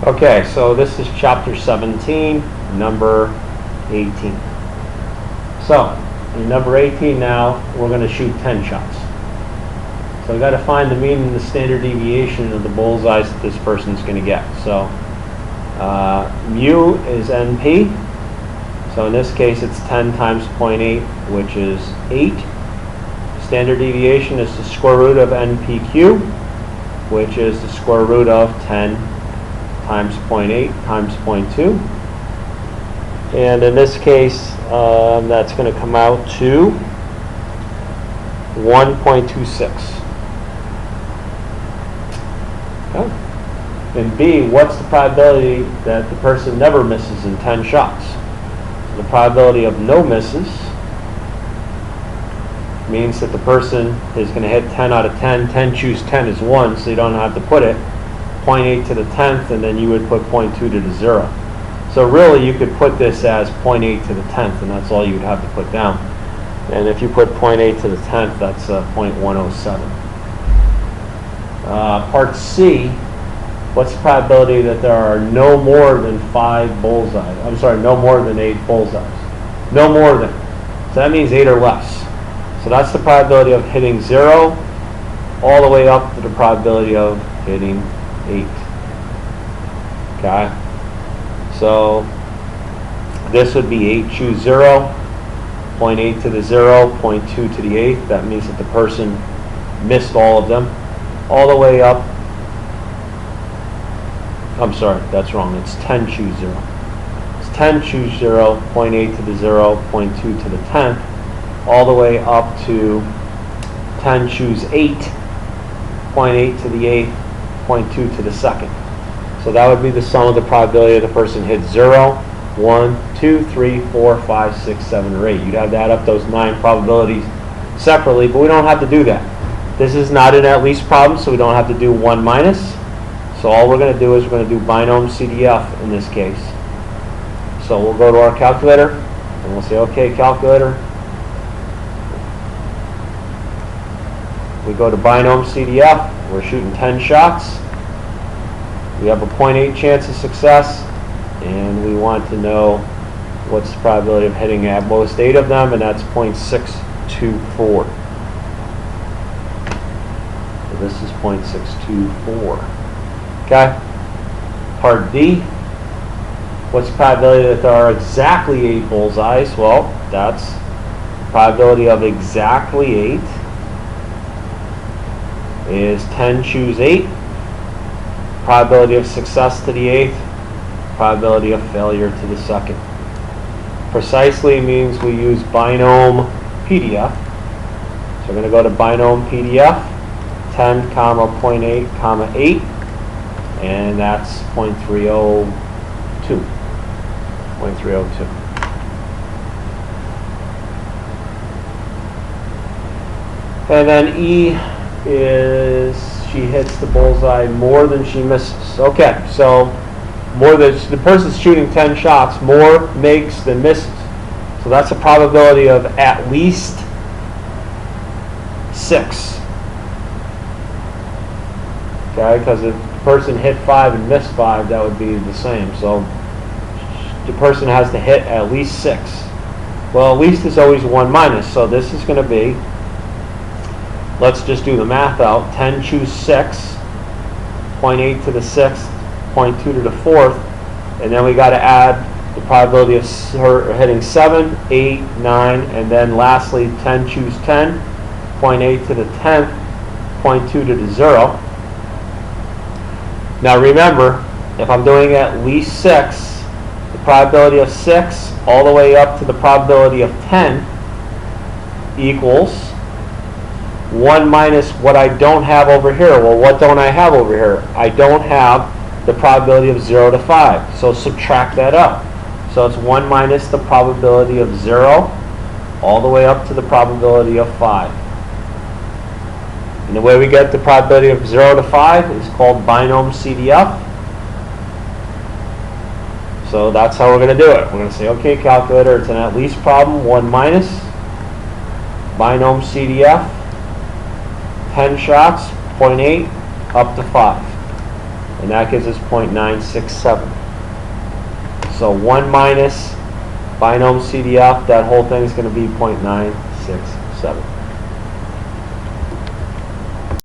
Okay, so this is chapter 17, number 18. So, in number 18 now, we're going to shoot 10 shots. So we've got to find the mean and the standard deviation of the bullseyes that this person's going to get. So, mu is NP. So in this case, it's 10 times 0.8, which is 8. Standard deviation is the square root of NPQ, which is the square root of 10 times 0.8 times 0.2. And in this case, that's going to come out to 1.26. Okay. And B, what's the probability that the person never misses in 10 shots? The probability of no misses means that the person is going to hit 10 out of 10. 10 choose 10 is 1, so you don't have to put it. 0.8 to the 10th, and then you would put 0.2 to the 0. So really, you could put this as 0.8 to the 10th, and that's all you would have to put down. And if you put 0.8 to the 10th, that's 0.107. Part C, what's the probability that there are no more than 5 bullseyes? I'm sorry, no more than 8 bullseyes. No more than. So that means 8 or less. So that's the probability of hitting 0 all the way up to the probability of hitting 8. Okay? So this would be 8 choose 0, 0.8 to the 0, 0.2 to the 8th. That means that the person missed all of them. All the way up. I'm sorry, that's wrong. It's 10 choose 0. It's 10 choose 0, 0.8 to the 0, 0.2 to the 10th. All the way up to 10 choose 8, 0.8 to the 8th, 0.2 to the 2nd. So that would be the sum of the probability of the person hit 0, 1, 2, 3, 4, 5, 6, 7, or 8. You'd have to add up those 9 probabilities separately, but we don't have to do that. This is not an at least problem, so we don't have to do 1 minus. So all we're going to do is we're going to do binom CDF in this case. So we'll go to our calculator, and we'll say, okay, calculator. We go to binom CDF. We're shooting 10 shots. We have a 0.8 chance of success, and we want to know what's the probability of hitting at most 8 of them, and that's 0.624. So this is 0.624. Okay? Part D, what's the probability that there are exactly 8 bullseyes? Well, that's probability of exactly 8 is 10 choose 8. Probability of success to the 8th, probability of failure to the 2nd. Precisely means we use binom PDF. So we're going to go to binom PDF, 10, comma, 0.8, comma, 8, and that's 0.302. 0.302. And then E is she hits the bullseye more than she misses. Okay, so more than the person's shooting 10 shots, more makes than misses. So that's a probability of at least 6. Okay, because if the person hit 5 and missed 5, that would be the same. So the person has to hit at least 6. Well, at least is always 1 minus, so this is going to be, let's just do the math out. 10 choose 6, 0.8 to the 6th, 0.2 to the 4th, and then we got to add the probability of her hitting 7, 8, 9, and then lastly 10 choose 10, 0.8 to the 10th, 0.2 to the 0. Now remember, if I'm doing at least 6, the probability of 6 all the way up to the probability of 10 equals 1 minus what I don't have over here. Well, what don't I have over here? I don't have the probability of 0 to 5. So subtract that up. So it's 1 minus the probability of 0 all the way up to the probability of 5. And the way we get the probability of 0 to 5 is called binom CDF. So that's how we're going to do it. We're going to say, okay, calculator, it's an at least problem, 1 minus binom CDF, 10 shots, 0.8 up to 5. and that gives us 0.967. So 1 minus binom CDF, that whole thing is going to be 0.967.